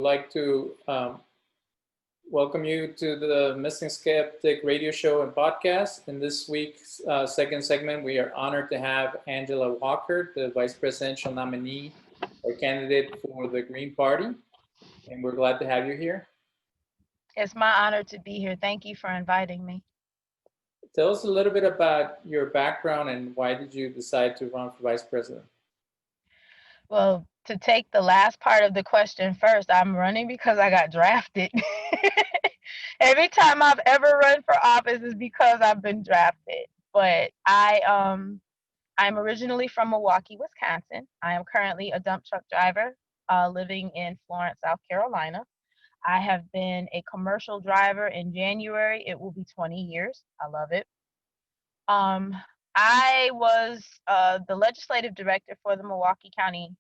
like to welcome you to the Mystic-Skeptic radio show and podcast. In this week's second segment, we are honored to have Angela Walker, the vice presidential nominee or candidate for the Green Party, and we're glad to have you here. It's my honor to be here. Thank you for inviting me. Tell us a little bit about your background and why did you decide to run for vice president? Well, to take the last part of the question first, I'm running because I got drafted. Every time I've ever run for office is because I've been drafted. But I'm originally from Milwaukee, Wisconsin. I am currently a dump truck driver living in Florence, South Carolina. I have been a commercial driver. In January, it will be 20 years. I love it. I was the legislative director for the Milwaukee County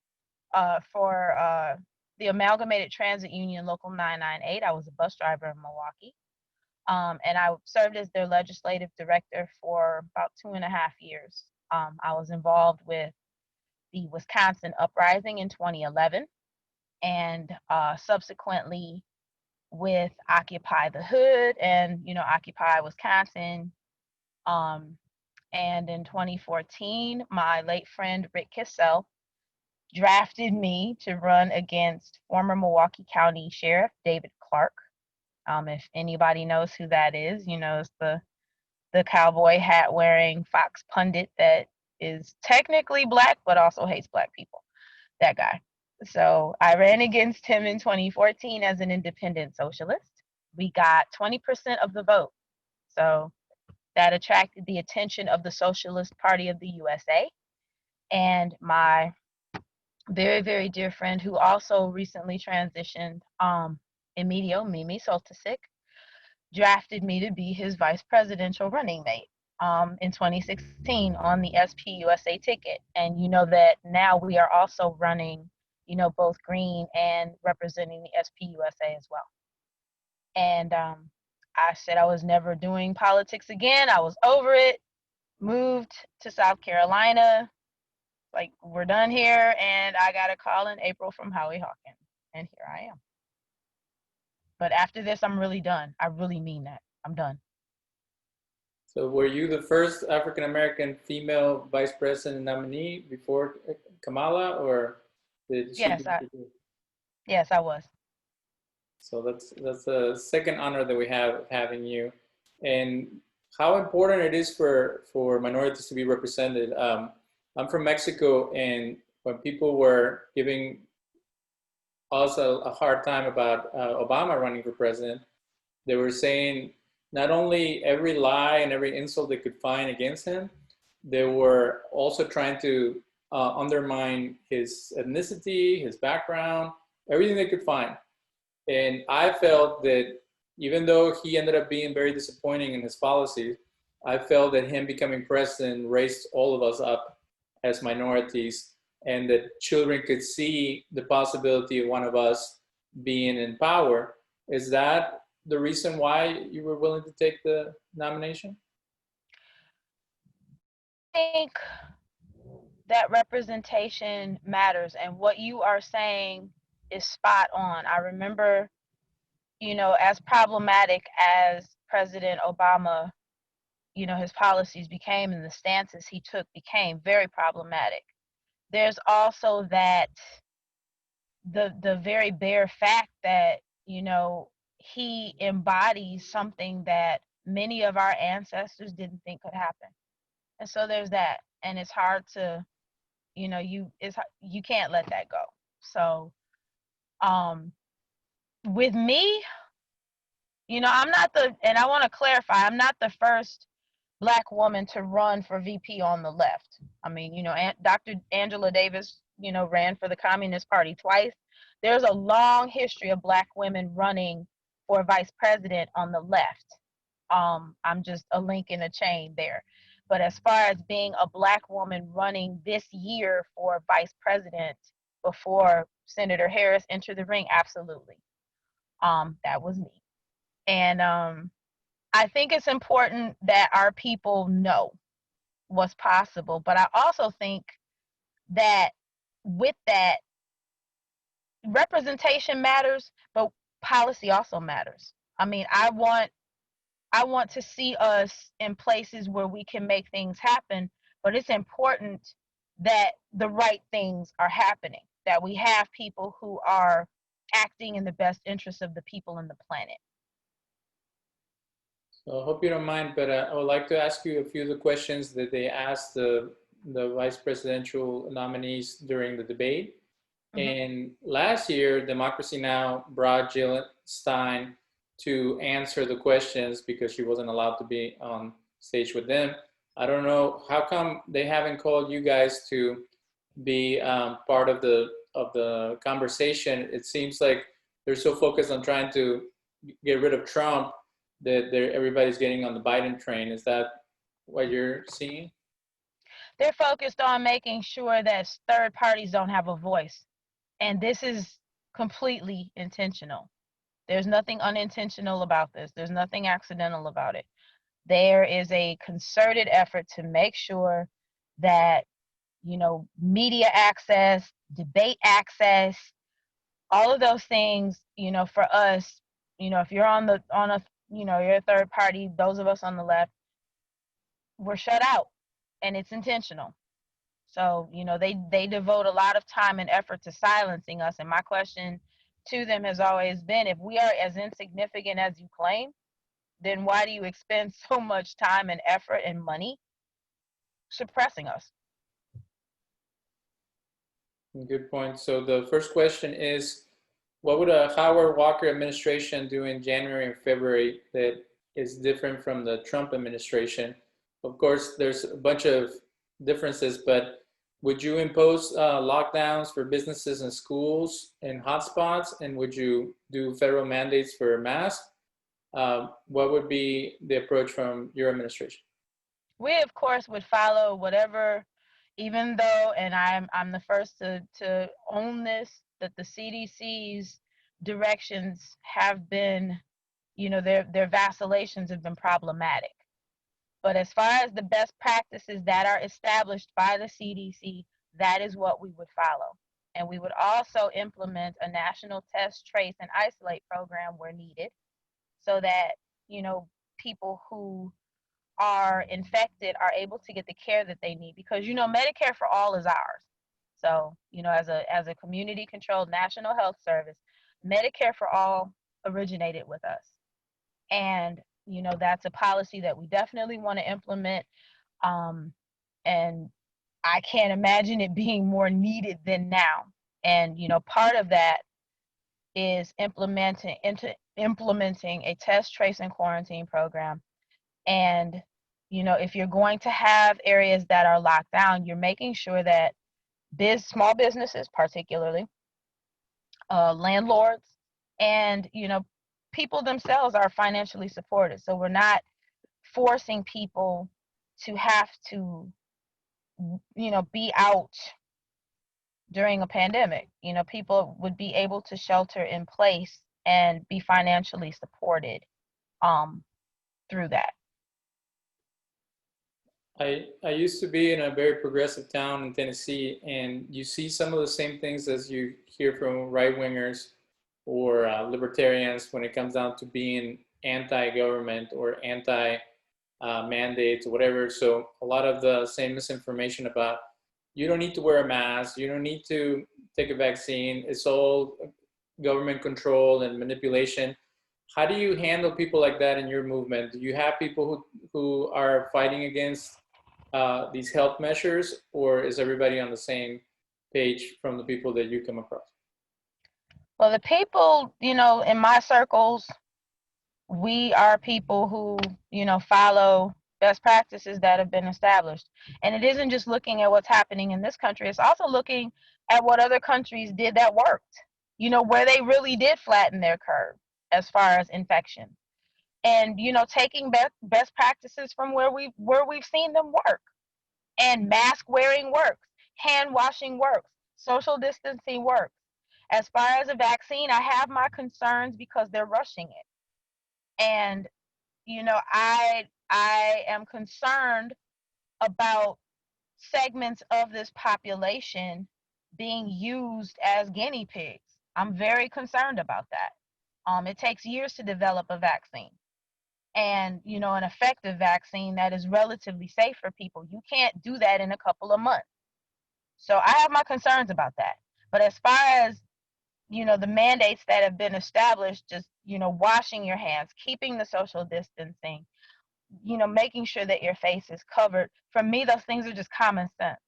for the Amalgamated Transit Union Local 998. I was a bus driver in Milwaukee. And I served as their legislative director for about 2.5 years. I was involved with the Wisconsin Uprising in 2011 and subsequently with Occupy the Hood and, Occupy Wisconsin. And in 2014, my late friend Rick Kissel drafted me to run against former Milwaukee County Sheriff David Clark. If anybody knows who that is, it's the cowboy hat wearing Fox pundit that is technically Black, but also hates Black people. That guy. So I ran against him in 2014 as an independent socialist. We got 20% of the vote. So that attracted the attention of the Socialist Party of the USA. And my very, very dear friend who also recently transitioned, Emilio Mimi Soltisic, drafted me to be his vice presidential running mate in 2016 on the SPUSA ticket. And you know that now we are also running, both Green and representing the SPUSA as well. And I said I was never doing politics again. I was over it, moved to South Carolina, like we're done here. And I got a call in April from Howie Hawkins. And here I am. But after this, I'm really done. I really mean that. I'm done. So were you the first African-American female vice president nominee before Kamala, or did she? Yes, I was. So that's the second honor that we have of having you. And how important it is for minorities to be represented. I'm from Mexico, and when people were giving us a hard time about Obama running for president, they were saying not only every lie and every insult they could find against him, they were also trying to undermine his ethnicity, his background, everything they could find. And I felt that even though he ended up being very disappointing in his policies, I felt that him becoming president raised all of us up as minorities, and that children could see the possibility of one of us being in power. Is that the reason why you were willing to take the nomination? I think that representation matters, and what you are saying is spot on. I remember, as problematic as President Obama, his policies became and the stances he took became very problematic. There's also that the very bare fact that, he embodies something that many of our ancestors didn't think could happen. And so there's that. And it's hard to, you can't let that go. So with me, I'm not and I want to clarify, I'm not the first Black woman to run for VP on the left. I mean, Dr. Angela Davis, ran for the Communist Party twice. There's a long history of Black women running for vice president on the left. I'm just a link in a chain there. But as far as being a Black woman running this year for vice president before Senator Harris entered the ring, absolutely. That was me. And I think it's important that our people know what's possible. But I also think that with that, representation matters, but policy also matters. I mean, I want to see us in places where we can make things happen, but it's important that the right things are happening, that we have people who are acting in the best interest of the people and the planet. So I hope you don't mind, but I would like to ask you a few of the questions that they asked the vice presidential nominees during the debate. Mm-hmm. And last year, Democracy Now! Brought Jill Stein to answer the questions because she wasn't allowed to be on stage with them. I don't know how come they haven't called you guys to be part of the conversation. It seems like they're so focused on trying to get rid of Trump that everybody's getting on the Biden train. Is that what you're seeing? They're focused on making sure that third parties don't have a voice. And this is completely intentional. There's nothing unintentional about this. There's nothing accidental about it. There is a concerted effort to make sure that, media access, debate access, all of those things, for us, if you're on a, you're a third party, those of us on the left, we're shut out, and it's intentional. So, they devote a lot of time and effort to silencing us. And my question to them has always been, if we are as insignificant as you claim, then why do you expend so much time and effort and money suppressing us? Good point. So the first question is, what would a Howard Walker administration do in January and February that is different from the Trump administration? Of course, there's a bunch of differences, but would you impose lockdowns for businesses and schools and hotspots? And would you do federal mandates for masks? What would be the approach from your administration? We, of course, would follow whatever, even though, and I'm the first to own this, that the CDC's directions have been, their vacillations have been problematic. But as far as the best practices that are established by the CDC, that is what we would follow. And we would also implement a national test, trace, and isolate program where needed, so that, people who are infected are able to get the care that they need, because Medicare for all is ours. So, as a community controlled national health service, Medicare for all originated with us. And that's a policy that we definitely want to implement. And I can't imagine it being more needed than now. And part of that is implementing a test, trace, and quarantine program. And if you're going to have areas that are locked down, you're making sure that small businesses, particularly landlords, and people themselves are financially supported. So we're not forcing people to have to be out during a pandemic. People would be able to shelter in place and be financially supported through that. I used to be in a very progressive town in Tennessee, and you see some of the same things as you hear from right wingers or libertarians when it comes down to being anti-government or anti-mandates or whatever. So a lot of the same misinformation about you don't need to wear a mask, you don't need to take a vaccine, it's all government control and manipulation. How do you handle people like that in your movement? Do you have people who are fighting against these health measures, or is everybody on the same page from the people that you come across? Well, the people, in my circles, we are people who, follow best practices that have been established. And it isn't just looking at what's happening in this country, it's also looking at what other countries did that worked, where they really did flatten their curve as far as infection. And, taking best practices from where we've seen them work. And mask wearing works, hand washing works, social distancing works. As far as a vaccine, I have my concerns because they're rushing it. And I am concerned about segments of this population being used as guinea pigs. I'm very concerned about that. It takes years to develop a vaccine, and an effective vaccine that is relatively safe for people. You can't do that in a couple of months. So I have my concerns about that. But as far as the mandates that have been established, just washing your hands, keeping the social distancing, making sure that your face is covered. For me, those things are just common sense.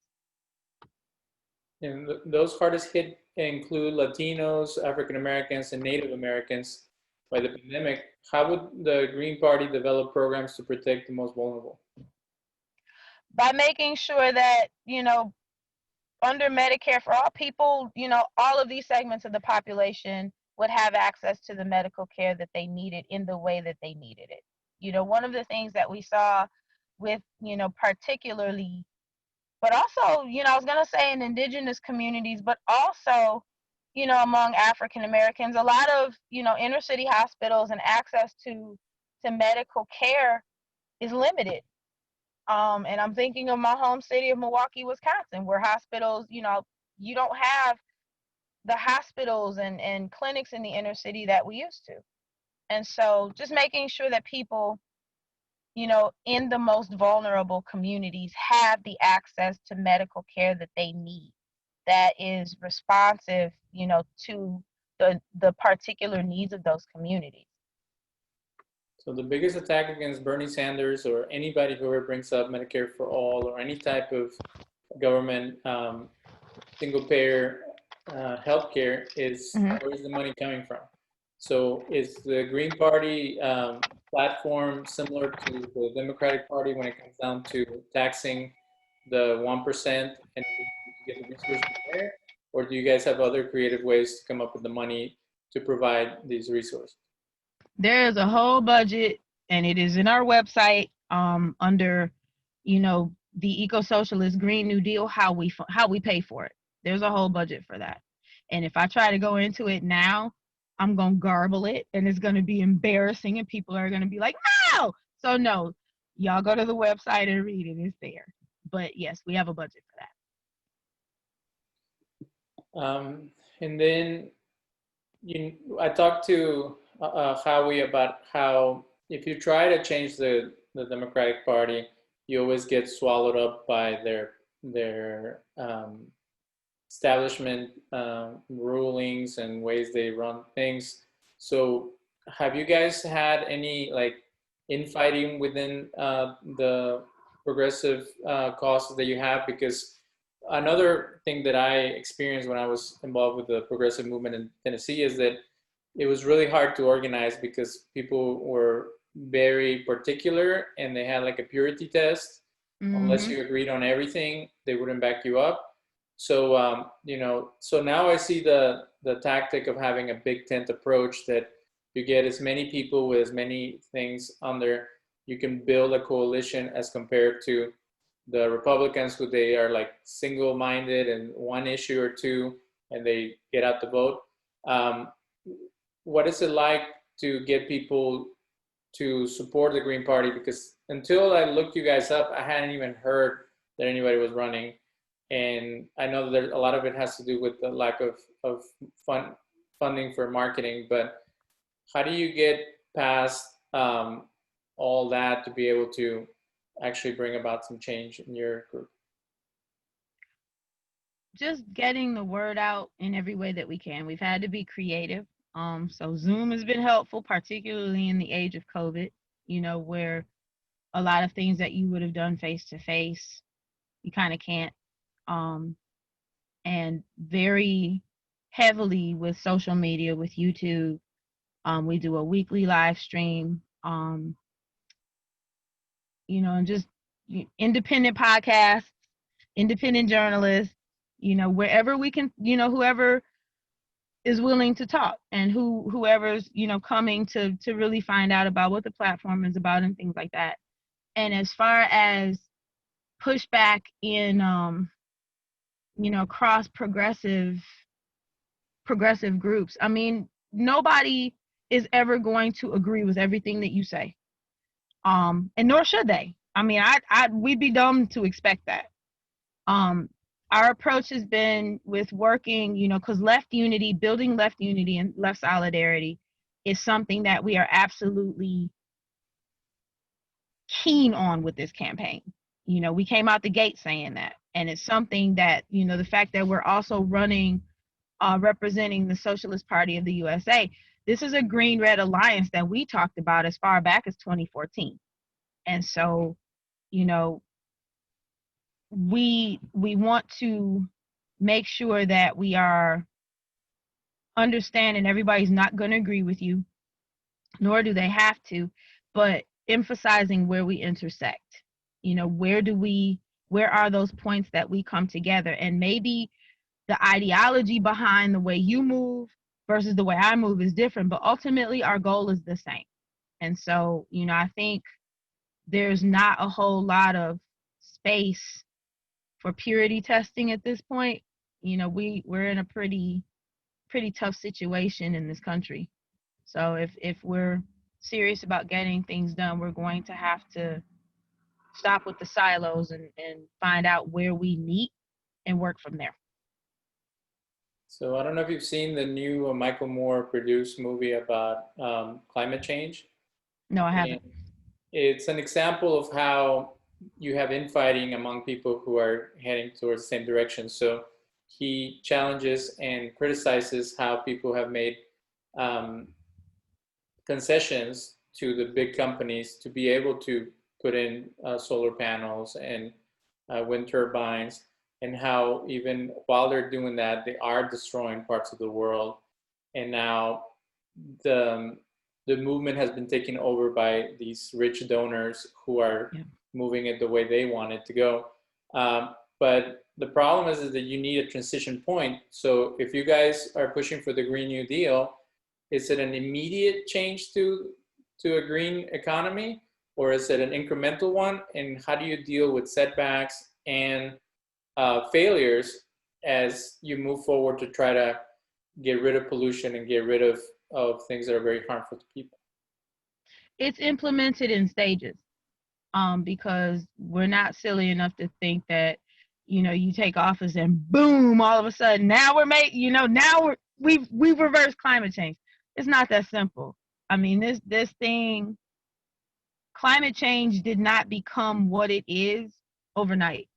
And those hardest hit include Latinos, African Americans, and Native Americans by the pandemic. How would the Green Party develop programs to protect the most vulnerable? By making sure that, under Medicare for all, people, all of these segments of the population would have access to the medical care that they needed in the way that they needed it. One of the things that we saw with, particularly, but also, I was going to say in indigenous communities, but also, among African Americans, a lot of, inner city hospitals and access to medical care is limited. And I'm thinking of my home city of Milwaukee, Wisconsin, where hospitals, you don't have the hospitals and clinics in the inner city that we used to. And so just making sure that people, in the most vulnerable communities have the access to medical care that they need, that is responsive, to the particular needs of those communities. So the biggest attack against Bernie Sanders or anybody who ever brings up Medicare for all or any type of government single payer healthcare is where's the money coming from? So is the Green Party platform similar to the Democratic Party when it comes down to taxing the 1% and get the resources there? Or do you guys have other creative ways to come up with the money to provide these resources? There is a whole budget, and it is in our website under, the eco-socialist Green New Deal, how we pay for it. There's a whole budget for that. And if I try to go into it now, I'm going to garble it, and it's going to be embarrassing, and people are going to be like, no! So no, y'all go to the website and read it. It's there. But yes, we have a budget for that. And then I talked to Howie about how if you try to change the Democratic Party, you always get swallowed up by their establishment rulings and ways they run things. So have you guys had any like infighting within the progressive causes that you have? Because another thing that I experienced when I was involved with the progressive movement in Tennessee is that it was really hard to organize because people were very particular and they had like a purity test. Unless you agreed on everything, they wouldn't back you up. So, so now I see the tactic of having a big tent approach that you get as many people with as many things under, you can build a coalition as compared to the Republicans who they are like single-minded and one issue or two and they get out the vote. What is it like to get people to support the Green Party? Because until I looked you guys up, I hadn't even heard that anybody was running. And I know that a lot of it has to do with the lack of funding for marketing, but how do you get past all that to be able to actually bring about some change in your group? Just getting the word out in every way that we can. We've had to be creative. So Zoom has been helpful, particularly in the age of COVID, where a lot of things that you would have done face to face, you kind of can't. And very heavily with social media, with YouTube. We do a weekly live stream, and just independent podcasts, independent journalists, wherever we can, whoever is willing to talk and whoever's, coming to really find out about what the platform is about and things like that. And as far as pushback in, cross progressive groups, I mean, nobody is ever going to agree with everything that you say. And nor should they. I mean, we'd be dumb to expect that. our approach has been with working, because left unity, building left unity and left solidarity is something that we are absolutely keen on with this campaign. We came out the gate saying that. And it's something that, the fact that we're also running, representing the Socialist Party of the USA, this is a green-red alliance that we talked about as far back as 2014. And so, we want to make sure that we are understanding everybody's not going to agree with you, nor do they have to, but emphasizing where we intersect. Where are those points that we come together? And maybe the ideology behind the way you move versus the way I move is different, but ultimately our goal is the same. And so, I think there's not a whole lot of space for purity testing at this point. We're in a pretty tough situation in this country. So if we're serious about getting things done, we're going to have to stop with the silos and find out where we meet and work from there. So I don't know if you've seen the new Michael Moore produced movie about climate change. No, I haven't. And it's an example of how you have infighting among people who are heading towards the same direction. So he challenges and criticizes how people have made concessions to the big companies to be able to put in solar panels and wind turbines, and how even while they're doing that, they are destroying parts of the world. And now the movement has been taken over by these rich donors who are moving it the way they want it to go. But the problem is that you need a transition point. So if you guys are pushing for the Green New Deal, is it an immediate change to a green economy, or is it an incremental one? And how do you deal with setbacks and failures as you move forward to try to get rid of pollution and get rid of things that are very harmful to people? It's implemented in stages, because we're not silly enough to think that, you take office and boom, all of a sudden now we've reversed climate change. It's not that simple. I mean, this thing, climate change did not become what it is overnight,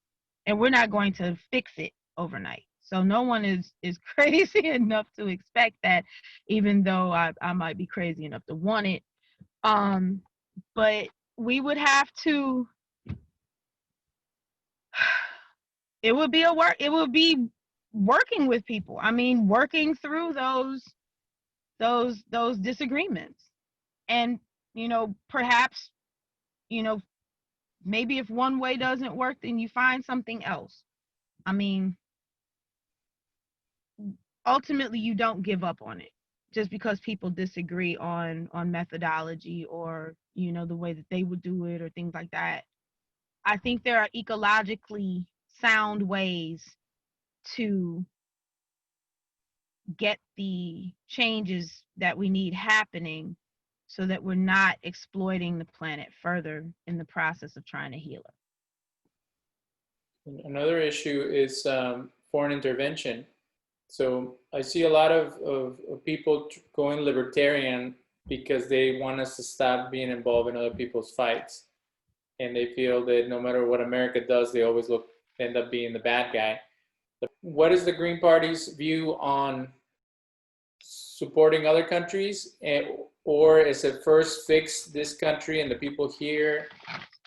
and we're not going to fix it overnight. So no one is crazy enough to expect that, even though I might be crazy enough to want it. But we would have to, it would be working with people. I mean, working through those disagreements. And, perhaps, maybe if one way doesn't work, then you find something else. I mean, ultimately you don't give up on it just because people disagree on methodology or, the way that they would do it or things like that. I think there are ecologically sound ways to get the changes that we need happening so that we're not exploiting the planet further in the process of trying to heal it. Another issue is foreign intervention. So I see a lot of people going libertarian because they want us to stop being involved in other people's fights. And they feel that no matter what America does, they always end up being the bad guy. What is the Green Party's view on supporting other countries? Or is it first fix this country and the people here,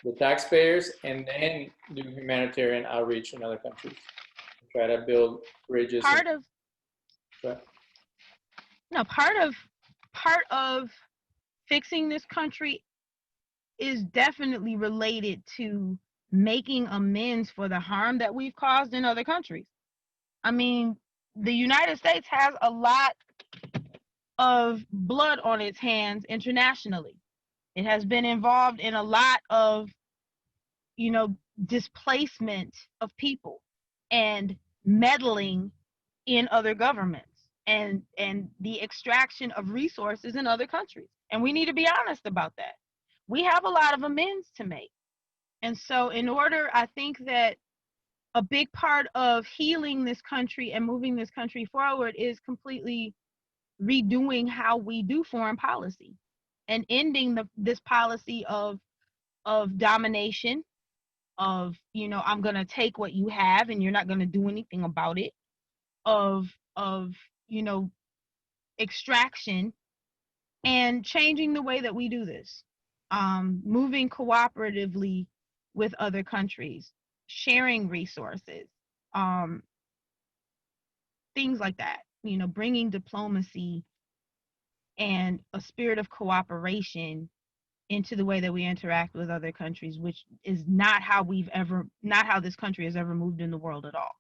the taxpayers, and then do humanitarian outreach in other countries? Try to build bridges. Part of fixing this country is definitely related to making amends for the harm that we've caused in other countries. I mean, the United States has a lot of blood on its hands internationally. It has been involved in a lot of, displacement of people and meddling in other governments and the extraction of resources in other countries. And we need to be honest about that. We have a lot of amends to make. And so in order, I think that a big part of healing this country and moving this country forward is completely redoing how we do foreign policy and ending this policy of domination, of, you know, I'm going to take what you have and you're not going to do anything about it, of you know, extraction, and changing the way that we do this, moving cooperatively with other countries, sharing resources, um, things like that, you know, bringing diplomacy and a spirit of cooperation into the way that we interact with other countries, which is not how this country has ever moved in the world at all.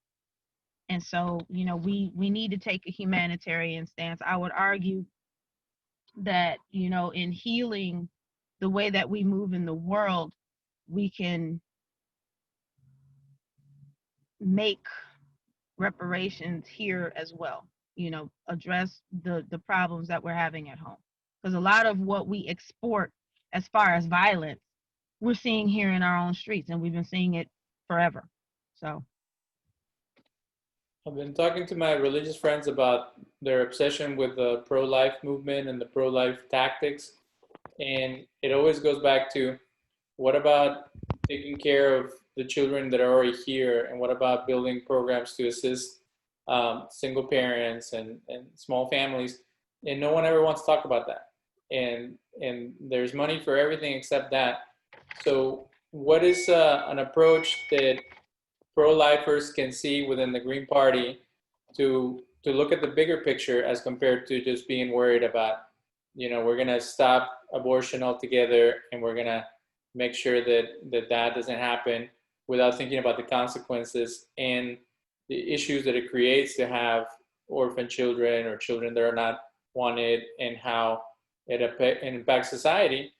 And so, you know, we need to take a humanitarian stance. I would argue that, you know, in healing the way that we move in the world, we can make reparations here as well, you know, address the problems that we're having at home. Because a lot of what we export as far as violence, we're seeing here in our own streets, and we've been seeing it forever. So I've been talking to my religious friends about their obsession with the pro-life movement and the pro-life tactics, and it always goes back to, what about taking care of the children that are already here, and what about building programs to assist single parents and small families? And no one ever wants to talk about that. And there's money for everything except that. So what is an approach that pro-lifers can see within the Green Party to look at the bigger picture, as compared to just being worried about, you know, we're going to stop abortion altogether and we're going to make sure that doesn't happen, without thinking about the consequences and the issues that it creates to have orphan children or children that are not wanted, and how it impacts society.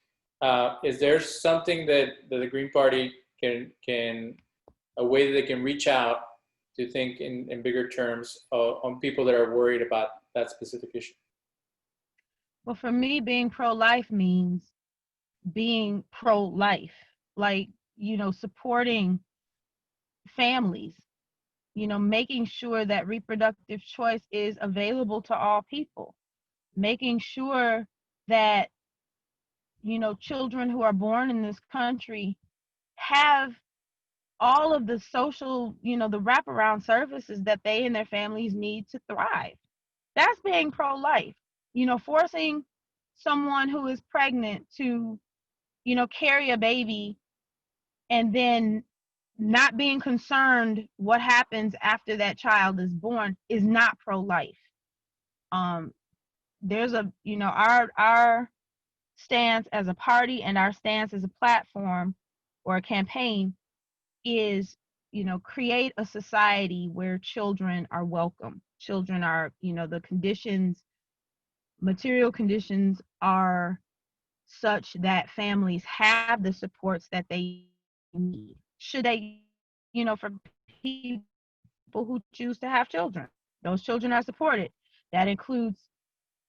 Is there something that the Green Party can a way that they can reach out to think in bigger terms on people that are worried about that specific issue? well, for me, being pro-life means being pro-life, like, you know, supporting families, you know, making sure that reproductive choice is available to all people, making sure that, you know, children who are born in this country have all of the social, you know, the wraparound services that they and their families need to thrive. That's being pro-life. You know, forcing someone who is pregnant to, you know, carry a baby, and then not being concerned what happens after that child is born, is not pro-life. Um, there's a, you know, our stance as a party and our stance as a platform or a campaign is, you know, create a society where children are welcome. Children are, you know, the conditions, material conditions are such that families have the supports that they need. Should they, you know, for people who choose to have children, those children are supported. That includes,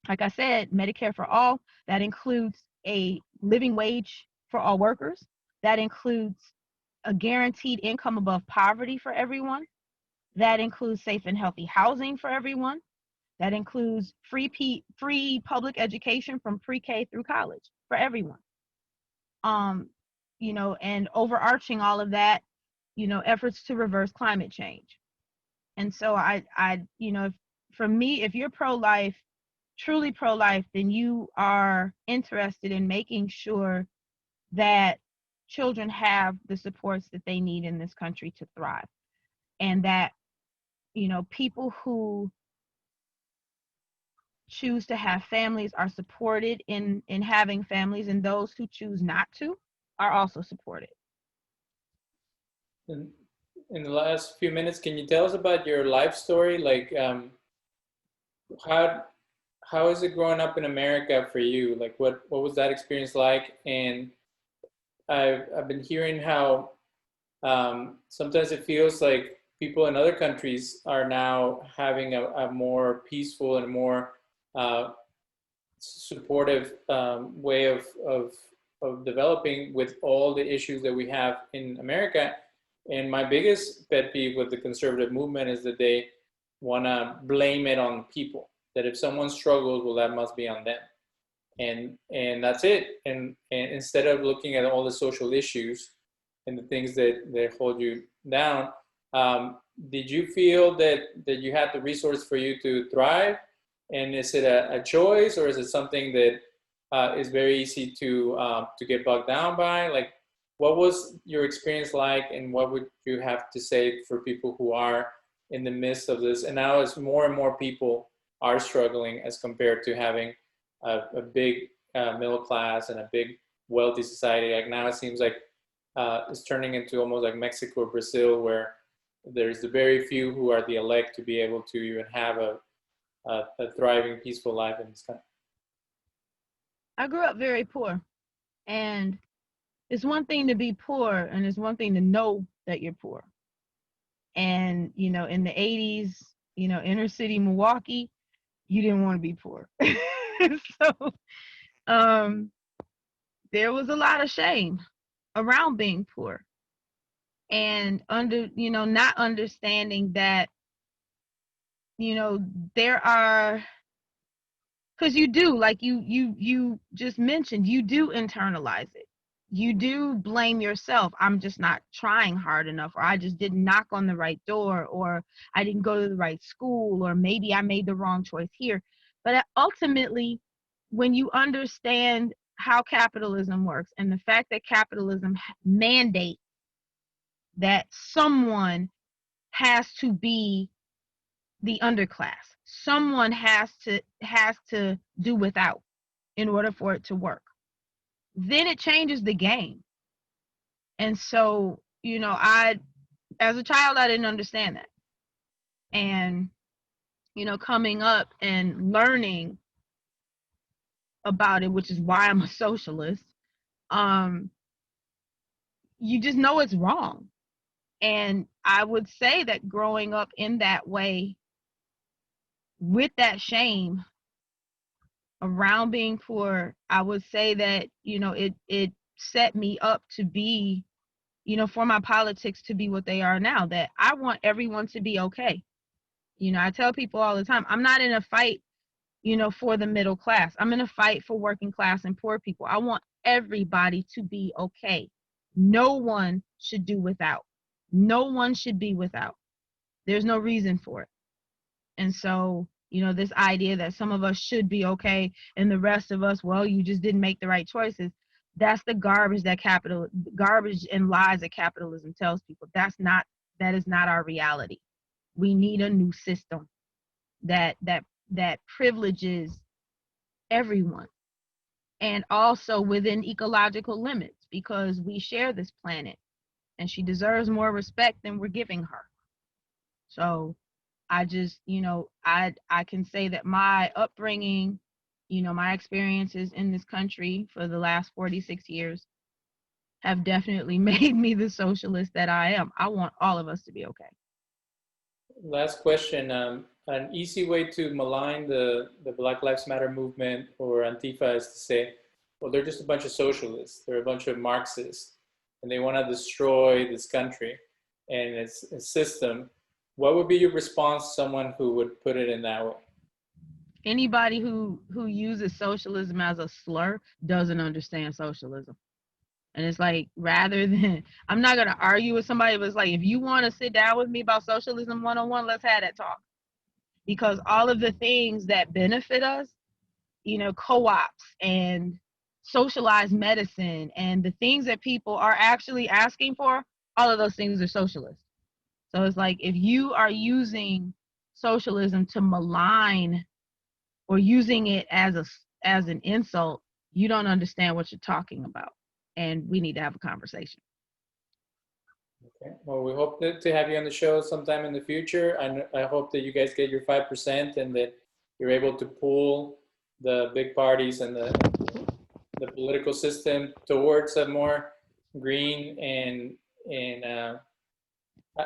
like I said, Medicare for all. That includes a living wage for all workers. That includes a guaranteed income above poverty for everyone. That includes safe and healthy housing for everyone. That includes free public education from pre-K through college for everyone. You know, and overarching all of that, you know, efforts to reverse climate change. And so you know, for me, if you're pro-life, truly pro-life, then you are interested in making sure that children have the supports that they need in this country to thrive, and that, you know, people who choose to have families are supported in having families, and those who choose not to are also supported. In the last few minutes, can you tell us about your life story? Like, how how is it growing up in America for you? Like, what was that experience like? And I've been hearing how sometimes it feels like people in other countries are now having a more peaceful and more uh, supportive way of developing, with all the issues that we have in America. And my biggest pet peeve with the conservative movement is that they want to blame it on people. That if someone struggles, well, that must be on them, and that's it. And instead of looking at all the social issues and the things that hold you down, did you feel that you had the resource for you to thrive? And is it a choice, or is it something that is very easy to get bogged down by? Like, what was your experience like, and what would you have to say for people who are in the midst of this? And now, as more and more people are struggling, as compared to having a big middle class and a big wealthy society, like now it seems like it's turning into almost like Mexico or Brazil, where there's the very few who are the elect to be able to even have a thriving, peaceful life in this country. I grew up very poor, and it's one thing to be poor, and it's one thing to know that you're poor. And, you know, in the 80s, you know, inner city Milwaukee, you didn't want to be poor. So there was a lot of shame around being poor, and not understanding that, you know, there are, because you do, like you just mentioned, you do internalize it. You do blame yourself. I'm just not trying hard enough, or I just didn't knock on the right door, or I didn't go to the right school, or maybe I made the wrong choice here. But ultimately, when you understand how capitalism works, and the fact that capitalism mandates that someone has to be the underclass, someone has to do without in order for it to work, then it changes the game. And so, you know, as a child, I didn't understand that. And, you know, coming up and learning about it, which is why I'm a socialist, you just know it's wrong. And I would say that growing up in that way, with that shame around being poor, I would say that, you know, it set me up to be, you know, for my politics to be what they are now, that I want everyone to be okay. You know, I tell people all the time, I'm not in a fight, you know, for the middle class. I'm in a fight for working class and poor people. I want everybody to be okay. No one should do without. No one should be without. There's no reason for it. And so, you know, this idea that some of us should be okay and the rest of us, well, you just didn't make the right choices. That's the garbage garbage and lies that capitalism tells people. That is not our reality. We need a new system that privileges everyone, and also within ecological limits, because we share this planet and she deserves more respect than we're giving her. So I just, you know, I can say that my upbringing, you know, my experiences in this country for the last 46 years have definitely made me the socialist that I am. I want all of us to be okay. Last question. An easy way to malign the Black Lives Matter movement or Antifa is to say, well, they're just a bunch of socialists. They're a bunch of Marxists, and they want to destroy this country and its system. What would be your response to someone who would put it in that way? Anybody who uses socialism as a slur doesn't understand socialism. And it's like, rather than, I'm not going to argue with somebody, but it's like, if you want to sit down with me about socialism one-on-one, let's have that talk. Because all of the things that benefit us, you know, co-ops and socialized medicine and the things that people are actually asking for, all of those things are socialist. So it's like, if you are using socialism to malign or using it as an insult, you don't understand what you're talking about. And we need to have a conversation. Okay. Well, we hope to have you on the show sometime in the future. I hope that you guys get your 5% and that you're able to pull the big parties and the political system towards a more green and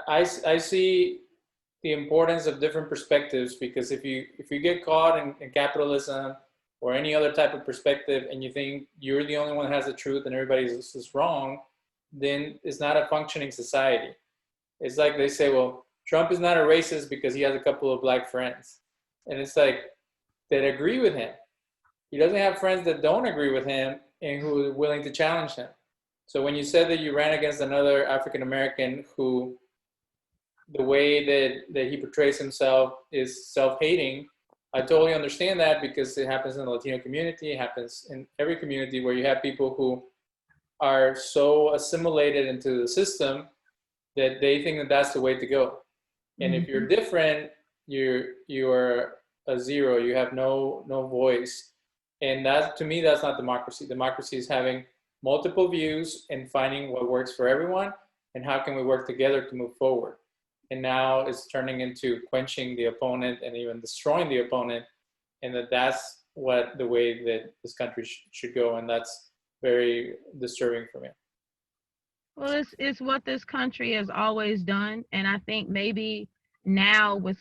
I see the importance of different perspectives, because if you get caught in capitalism or any other type of perspective and you think you're the only one that has the truth and everybody else is wrong, then it's not a functioning society. It's like they say, well, Trump is not a racist because he has a couple of black friends. And it's like, that agree with him. He doesn't have friends that don't agree with him and who are willing to challenge him. So when you said that you ran against another African American who, the way that he portrays himself is self-hating, I totally understand that because it happens in the Latino community. It happens in every community where you have people who are so assimilated into the system that they think that that's the way to go. And if you're different, you're a zero. You have no voice. And that, to me, that's not democracy. Democracy is having multiple views and finding what works for everyone and how can we work together to move forward. And now it's turning into quenching the opponent and even destroying the opponent, and that's what the way that this country should go, and that's very disturbing for me. Well, it's what this country has always done, and I think maybe now with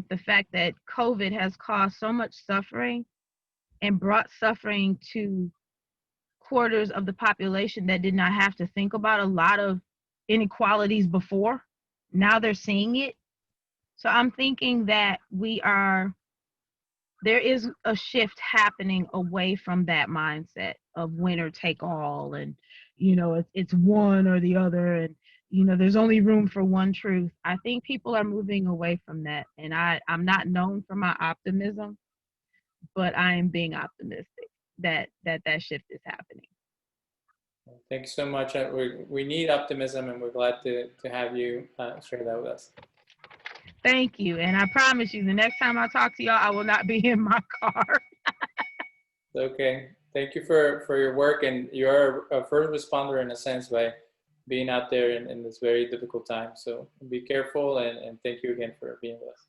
the fact that COVID has caused so much suffering and brought suffering to quarters of the population that did not have to think about a lot of inequalities before. Now they're seeing it. So I'm thinking that there is a shift happening away from that mindset of winner take all, and it's one or the other, and there's only room for one truth. I think people are moving away from that, and I'm not known for my optimism, but I am being optimistic that shift is happening. Thank you so much. We need optimism, and we're glad to have you share that with us. Thank you. And I promise you, the next time I talk to y'all, I will not be in my car. Okay. Thank you for your work. And you're a first responder in a sense by being out there in this very difficult time. So be careful, and thank you again for being with us.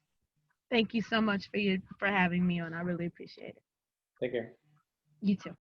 Thank you so much for having me on. I really appreciate it. Take care. You too.